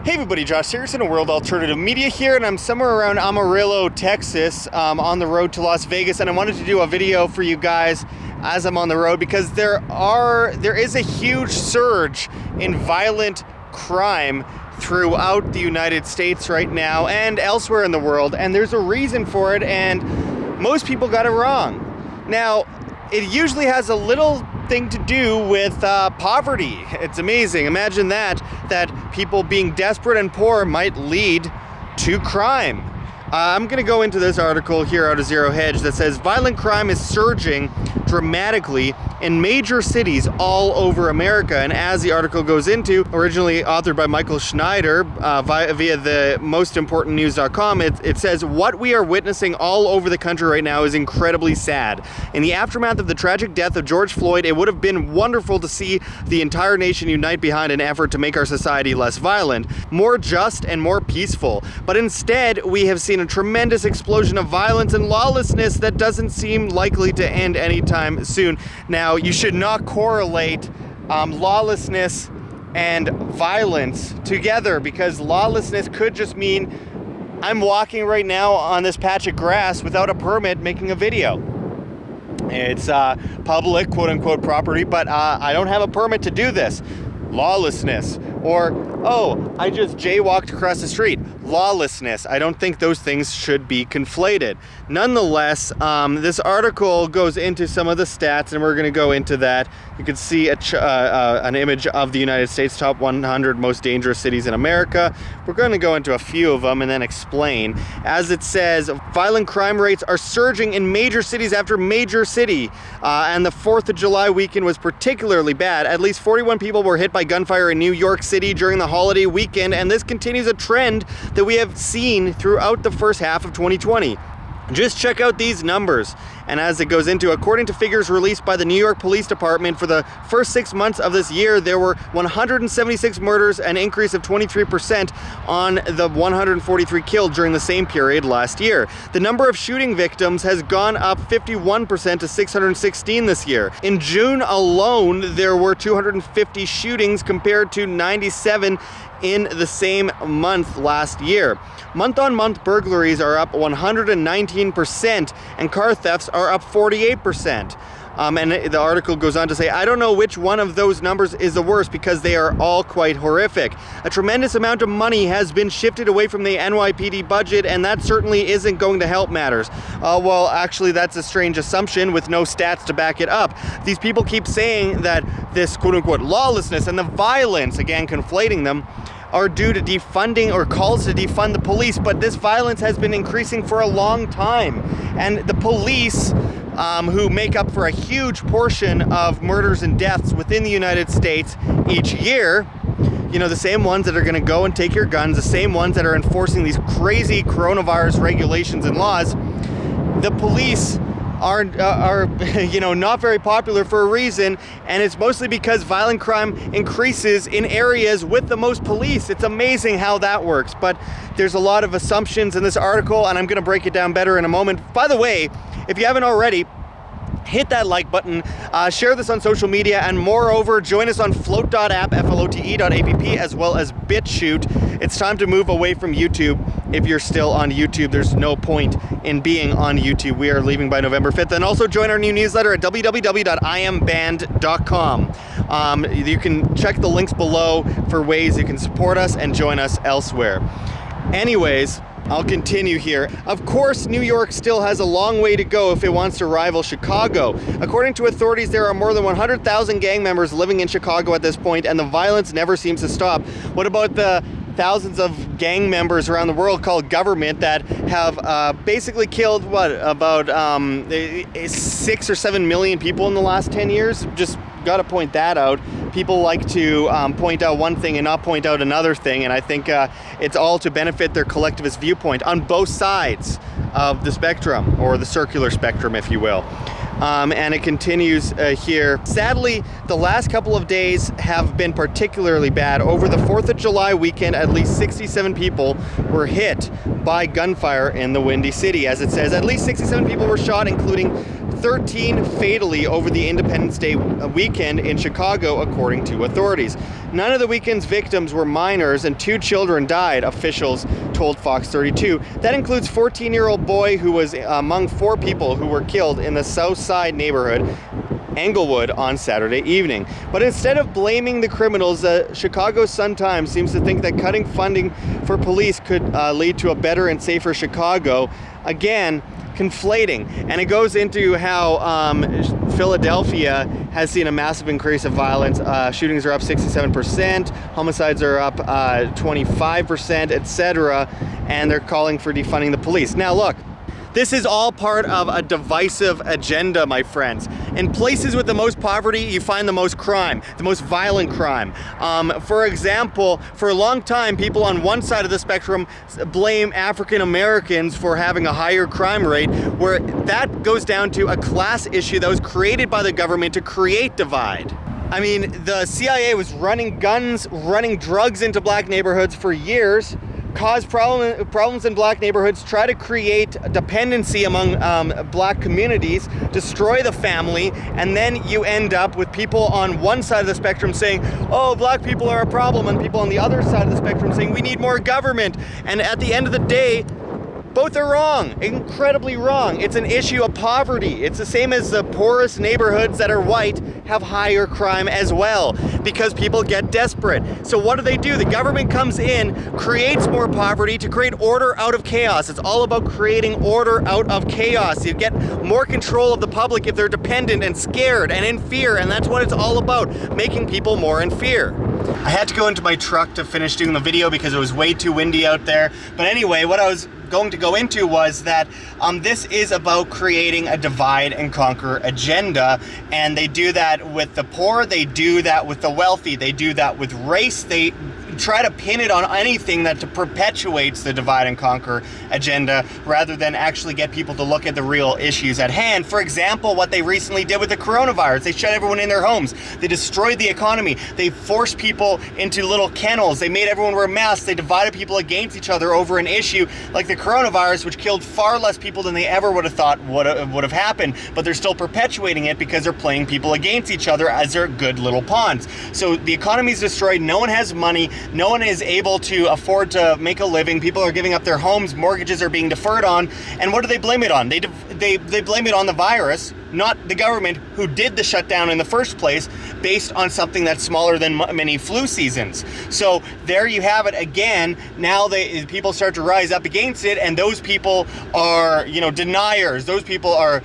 Hey everybody, Josh Sigurdson of World Alternative Media here, and I'm somewhere around Amarillo, Texas, on the road to Las Vegas, and I wanted to do a video for you guys as I'm on the road because there is a huge surge in violent crime throughout the United States right now and elsewhere in the world, and there's a reason for it, and most people got it wrong. Now, it usually has a little thing to do with poverty. It's amazing. Imagine that people being desperate and poor might lead to crime. I'm going to go into this article here out of Zero Hedge that says violent crime is surging dramatically in major cities all over America. And as the article goes into, originally authored by Michael Schneider via the mostimportantnews.com, it says, what we are witnessing all over the country right now is incredibly sad. In the aftermath of the tragic death of George Floyd, it would have been wonderful to see the entire nation unite behind an effort to make our society less violent, more just, and more peaceful. But instead, we have seen a tremendous explosion of violence and lawlessness that doesn't seem likely to end anytime soon. Now, you should not correlate lawlessness and violence together, because lawlessness could just mean I'm walking right now on this patch of grass without a permit making a video. It's public, quote-unquote, property, but I don't have a permit to do this. Lawlessness. Or, oh, I just jaywalked across the street. Lawlessness. I don't think those things should be conflated. Nonetheless, this article goes into some of the stats, and we're going to go into that. You can see an image of the United States top 100 most dangerous cities in America. We're going to go into a few of them and then explain. As it says, violent crime rates are surging in major cities after major city, and the 4th of July weekend was particularly bad. At least 41 people were hit by gunfire in New York City during the holiday weekend, and this continues a trend that we have seen throughout the first half of 2020. Just check out these numbers. And as it goes into, according to figures released by the New York Police Department, for the first 6 months of this year, there were 176 murders, an increase of 23% on the 143 killed during the same period last year. The number of shooting victims has gone up 51% to 616 this year. In June alone, there were 250 shootings compared to 97 in the same month last year. Month-on-month burglaries are up 119%, and car thefts are up 48%. And the article goes on to say, I don't know which one of those numbers is the worst because they are all quite horrific. A tremendous amount of money has been shifted away from the NYPD budget, and that certainly isn't going to help matters. Well, actually, that's a strange assumption with no stats to back it up. These people keep saying that this quote-unquote lawlessness and the violence, again conflating them, are due to defunding or calls to defund the police, but this violence has been increasing for a long time. And the police, who make up for a huge portion of murders and deaths within the United States each year, you know, the same ones that are going to go and take your guns, the same ones that are enforcing these crazy coronavirus regulations and laws, the police are you know, not very popular for a reason, and it's mostly because violent crime increases in areas with the most police. It's amazing how that works, but there's a lot of assumptions in this article, and I'm going to break it down better in a moment. By the way, if you haven't already, hit that like button, share this on social media, and moreover, join us on flote.app, flote.app, as well as BitChute. It's time to move away from YouTube. If you're still on YouTube, there's no point in being on YouTube. We are leaving by November 5th. And also join our new newsletter at www.iamband.com. You can check the links below for ways you can support us and join us elsewhere. Anyways, I'll continue here. Of course, New York still has a long way to go if it wants to rival Chicago. According to authorities, there are more than 100,000 gang members living in Chicago at this point, and the violence never seems to stop. What about the thousands of gang members around the world called government that have basically killed, about 6 or 7 million people in the last 10 years? Just got to point that out. People like to point out one thing and not point out another thing, and I think it's all to benefit their collectivist viewpoint on both sides of the spectrum, or the circular spectrum, if you will. And it continues here. Sadly, the last couple of days have been particularly bad. Over the 4th of July weekend, at least 67 people were hit by gunfire in the Windy City. As it says, at least 67 people were shot, including 13 fatally over the Independence Day weekend in Chicago, according to authorities. None of the weekend's victims were minors and 2 children died, officials told Fox 32. That includes 14-year-old boy who was among 4 people who were killed in the South Side neighborhood, Englewood, on Saturday evening. But instead of blaming the criminals, the Chicago Sun-Times seems to think that cutting funding for police could lead to a better and safer Chicago. Again, conflating. And it goes into how Philadelphia has seen a massive increase of violence. Shootings are up 67%, homicides are up 25%, etc. And they're calling for defunding the police. Now look, this is all part of a divisive agenda, my friends. In places with the most poverty, you find the most crime, the most violent crime. For example, for a long time, people on one side of the spectrum blame African Americans for having a higher crime rate, where that goes down to a class issue that was created by the government to create divide. I mean, the CIA was running guns, running drugs into black neighborhoods for years, cause problems in black neighborhoods, try to create dependency among black communities, destroy the family, and then you end up with people on one side of the spectrum saying, oh, black people are a problem, and people on the other side of the spectrum saying we need more government. And at the end of the day, both are wrong, incredibly wrong. It's an issue of poverty. It's the same as the poorest neighborhoods that are white have higher crime as well, because people get desperate. So what do? The government comes in, creates more poverty to create order out of chaos. It's all about creating order out of chaos. You get more control of the public if they're dependent and scared and in fear, and that's what it's all about, making people more in fear. I had to go into my truck to finish doing the video because it was way too windy out there. But anyway, what I was going to go into was that this is about creating a divide and conquer agenda, and they do that with the poor, they do that with the wealthy, they do that with race, they try to pin it on anything that perpetuates the divide and conquer agenda rather than actually get people to look at the real issues at hand. For example, what they recently did with the coronavirus, they shut everyone in their homes, they destroyed the economy, they forced people into little kennels, they made everyone wear masks, they divided people against each other over an issue like the coronavirus, which killed far less people than they ever would have thought would have happened, but they're still perpetuating it because they're playing people against each other as their good little pawns. So the economy's destroyed, no one has money, no one is able to afford to make a living, people are giving up their homes, mortgages are being deferred on, and what do they blame it on? They blame it on the virus, not the government who did the shutdown in the first place, based on something that's smaller than many flu seasons. So there you have it again. Now people start to rise up against it, and those people are, deniers. Those people are,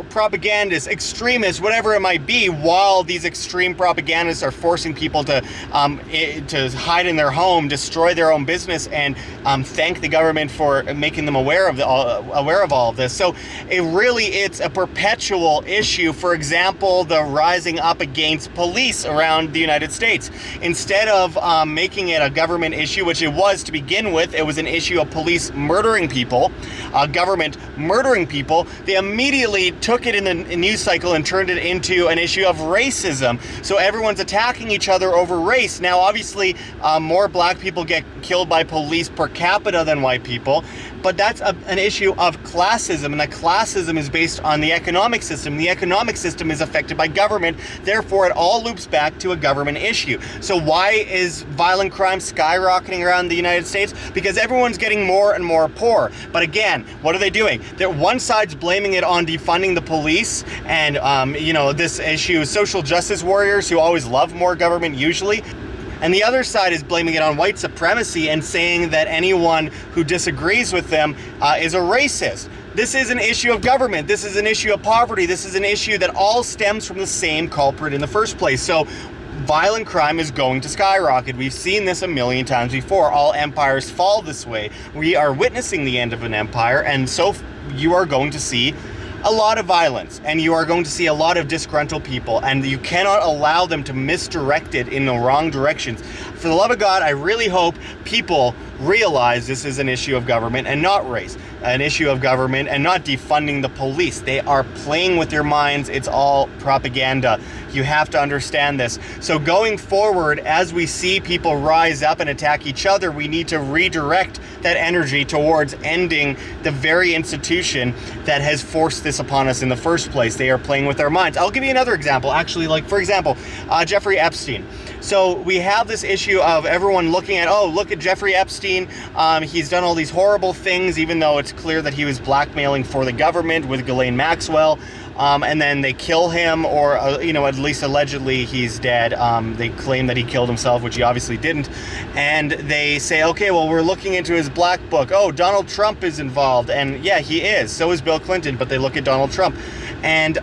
propagandists, extremists, whatever it might be, while these extreme propagandists are forcing people to hide in their home, destroy their own business, and thank the government for making them aware of all of this. So it's a perpetual issue. For example, the rising up against police around the United States. Instead of making it a government issue, which it was to begin with, it was an issue of police murdering people, government murdering people, they immediately took it in the news cycle and turned it into an issue of racism. So everyone's attacking each other over race. Now, obviously, more black people get killed by police per capita than white people, but that's an issue of classism, and that classism is based on the economic system. The economic system is affected by government, therefore it all loops back to a government issue. So why is violent crime skyrocketing around the United States? Because everyone's getting more and more poor. But again, what are they doing? One side's blaming it on defunding the police and this issue, social justice warriors who always love more government usually. And the other side is blaming it on white supremacy and saying that anyone who disagrees with them is a racist. This is an issue of government. This is an issue of poverty. This is an issue that all stems from the same culprit in the first place. So violent crime is going to skyrocket. We've seen this a million times before. All empires fall this way. We are witnessing the end of an empire, and so you are going to see a lot of violence, and you are going to see a lot of disgruntled people, and you cannot allow them to misdirect it in the wrong directions. For the love of God, I really hope people realize this is an issue of government and not race, an issue of government and not defunding the police. They are playing with your minds. It's all propaganda. You have to understand this. So going forward, as we see people rise up and attack each other, we need to redirect that energy towards ending the very institution that has forced this upon us in the first place. They are playing with our minds. I'll give you another example, actually, like, for example, Jeffrey Epstein. So we have this issue of everyone looking at, oh, look at Jeffrey Epstein. He's done all these horrible things, even though it's clear that he was blackmailing for the government with Ghislaine Maxwell. And then they kill him, or, at least allegedly he's dead. They claim that he killed himself, which he obviously didn't. And they say, okay, well, we're looking into his black book. Oh, Donald Trump is involved. And yeah, he is. So is Bill Clinton, but they look at Donald Trump. And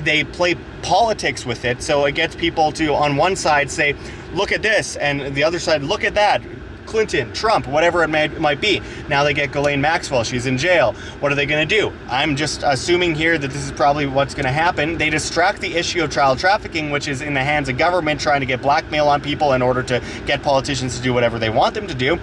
they play politics with it. So it gets people to, on one side, say, look at this, and the other side, look at that. Clinton, Trump, whatever it might be. Now they get Ghislaine Maxwell. She's in jail. What are they going to do? I'm just assuming here that this is probably what's going to happen. They distract the issue of child trafficking, which is in the hands of government trying to get blackmail on people in order to get politicians to do whatever they want them to do.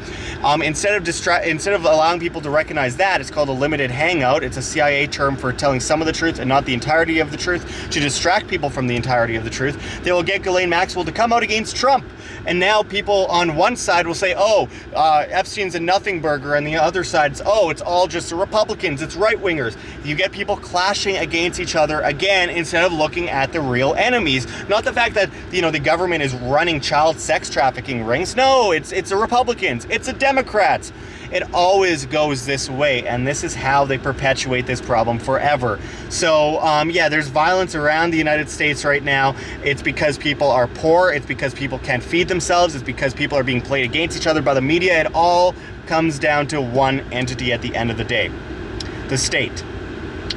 Instead of allowing people to recognize that, it's called a limited hangout. It's a CIA term for telling some of the truth and not the entirety of the truth, to distract people from the entirety of the truth. They will get Ghislaine Maxwell to come out against Trump. And now people on one side will say, Epstein's a nothing burger, and the other side's, it's all just the Republicans, it's right-wingers. You get people clashing against each other again instead of looking at the real enemies. Not the fact that, the government is running child sex trafficking rings. No, it's the Republicans, it's the Democrats. It always goes this way, and this is how they perpetuate this problem forever. So, there's violence around the United States right now. It's because people are poor. It's because people can't feed themselves. It's because people are being played against each other by the media. It all comes down to one entity at the end of the day, the state.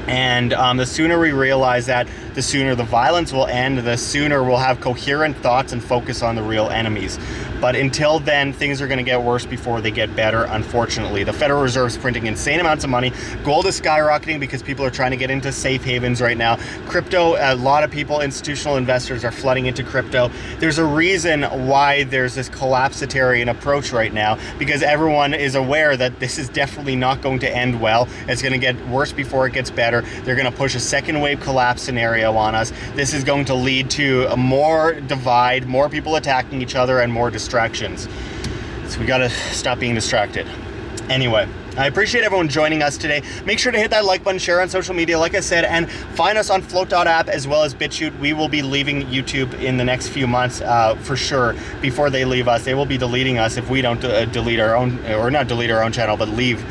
And the sooner we realize that, the sooner the violence will end, the sooner we'll have coherent thoughts and focus on the real enemies. But until then, things are going to get worse before they get better, unfortunately. The Federal Reserve is printing insane amounts of money. Gold is skyrocketing because people are trying to get into safe havens right now. Crypto, a lot of people, institutional investors, are flooding into crypto. There's a reason why there's this collapsitarian approach right now, because everyone is aware that this is definitely not going to end well. It's going to get worse before it gets better. They're going to push a second wave collapse scenario on us. This is going to lead to more divide, more people attacking each other, and more distractions. So we got to stop being distracted. Anyway, I appreciate everyone joining us today. Make sure to hit that like button, share on social media, like I said, and find us on Flote.app as well as BitChute. We will be leaving YouTube in the next few months for sure. Before they leave us, they will be deleting us if we don't delete our own, or not delete our own channel, but leave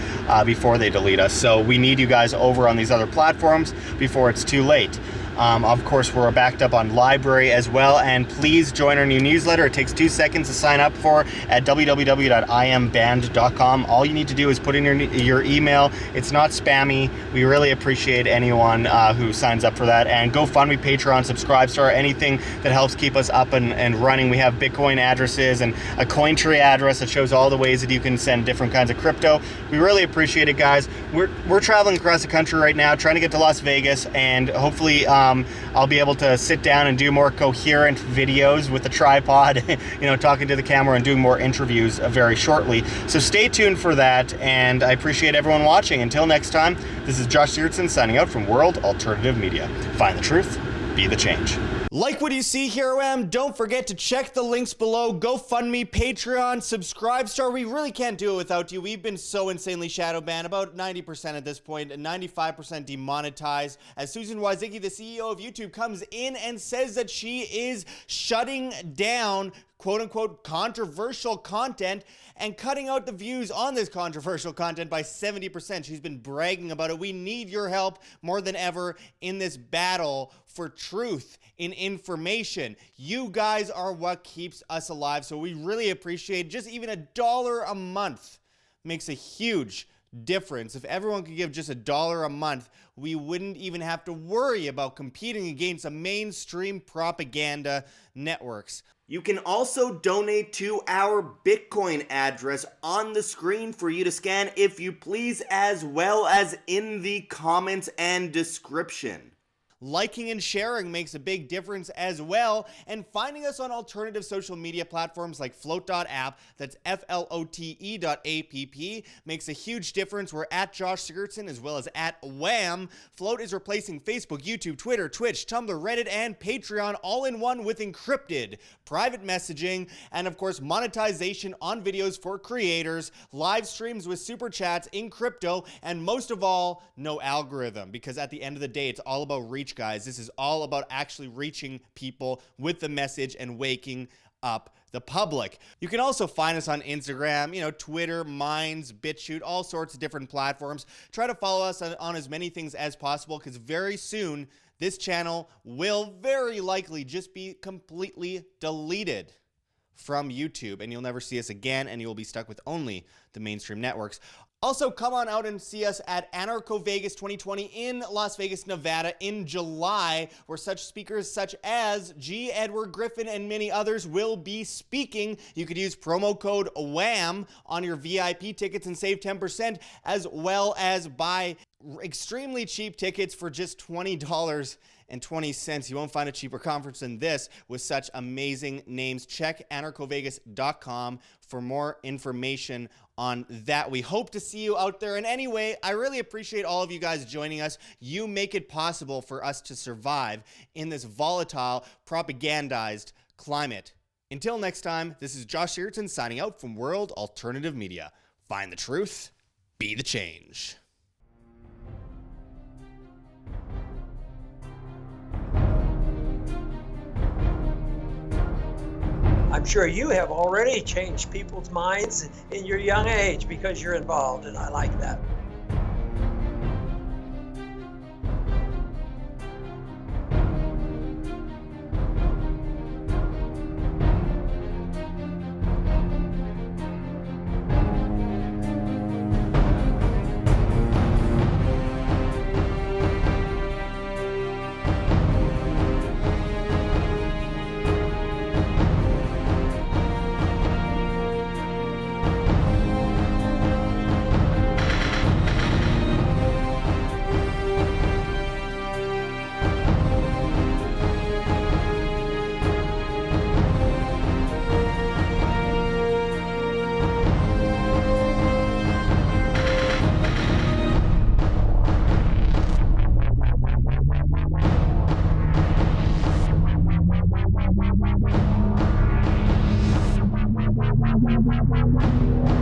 before they delete us. So we need you guys over on these other platforms before it's too late. Of course, we're backed up on Library as well, and please join our new newsletter. It takes 2 seconds to sign up for at www.iamband.com. All you need to do is put in your email. It's not spammy. We really appreciate anyone who signs up for that. And GoFundMe, Patreon, Subscribestar, anything that helps keep us up and running. We have Bitcoin addresses and a Cointree address that shows all the ways that you can send different kinds of crypto. We really appreciate it, guys. We're traveling across the country right now, trying to get to Las Vegas, and hopefully I'll be able to sit down and do more coherent videos with the tripod, talking to the camera and doing more interviews very shortly. So stay tuned for that, and I appreciate everyone watching. Until next time, this is Josh Sigurdson signing out from World Alternative Media. Find the truth, be the change. Like what you see, here I am. Don't forget to check the links below. GoFundMe, Patreon, Subscribestar. We really can't do it without you. We've been so insanely shadow banned, about 90% at this point, and 95% demonetized. As Susan Wojcicki, the CEO of YouTube, comes in and says that she is shutting down quote-unquote controversial content and cutting out the views on this controversial content by 70%. She's been bragging about it. We need your help more than ever in this battle for truth in information. You guys are what keeps us alive, so we really appreciate just even $1 a month makes a huge difference. If everyone could give just $1 a month, we wouldn't even have to worry about competing against the mainstream propaganda networks. You can also donate to our Bitcoin address on the screen for you to scan if you please, as well as in the comments and description. Liking and sharing makes a big difference as well. And finding us on alternative social media platforms like flote.app, that's FLOTE.app, makes a huge difference. We're at Josh Sigurdson as well as at Wham. Flote is replacing Facebook, YouTube, Twitter, Twitch, Tumblr, Reddit, and Patreon all in one with encrypted private messaging and, of course, monetization on videos for creators, live streams with super chats in crypto, and most of all, no algorithm, because at the end of the day, it's all about reach, guys. This is all about actually reaching people with the message and waking up the public. You can also find us on Instagram, Twitter, Minds, BitChute, all sorts of different platforms. Try to follow us on as many things as possible, because very soon this channel will very likely just be completely deleted from YouTube, and you'll never see us again, and you'll be stuck with only the mainstream networks. Also, come on out and see us at Anarcho Vegas 2020 in Las Vegas, Nevada in July, where such speakers such as G. Edward Griffin and many others will be speaking. You could use promo code WHAM on your VIP tickets and save 10%, as well as buy extremely cheap tickets for just $20.20. You won't find a cheaper conference than this with such amazing names. Check anarchovegas.com for more information on that. We hope to see you out there. And anyway, I really appreciate all of you guys joining us. You make it possible for us to survive in this volatile, propagandized climate. Until next time, this is Josh Sigurdson signing out from World Alternative Media. Find the truth, be the change. I'm sure you have already changed people's minds in your young age because you're involved, and I like that. Wow.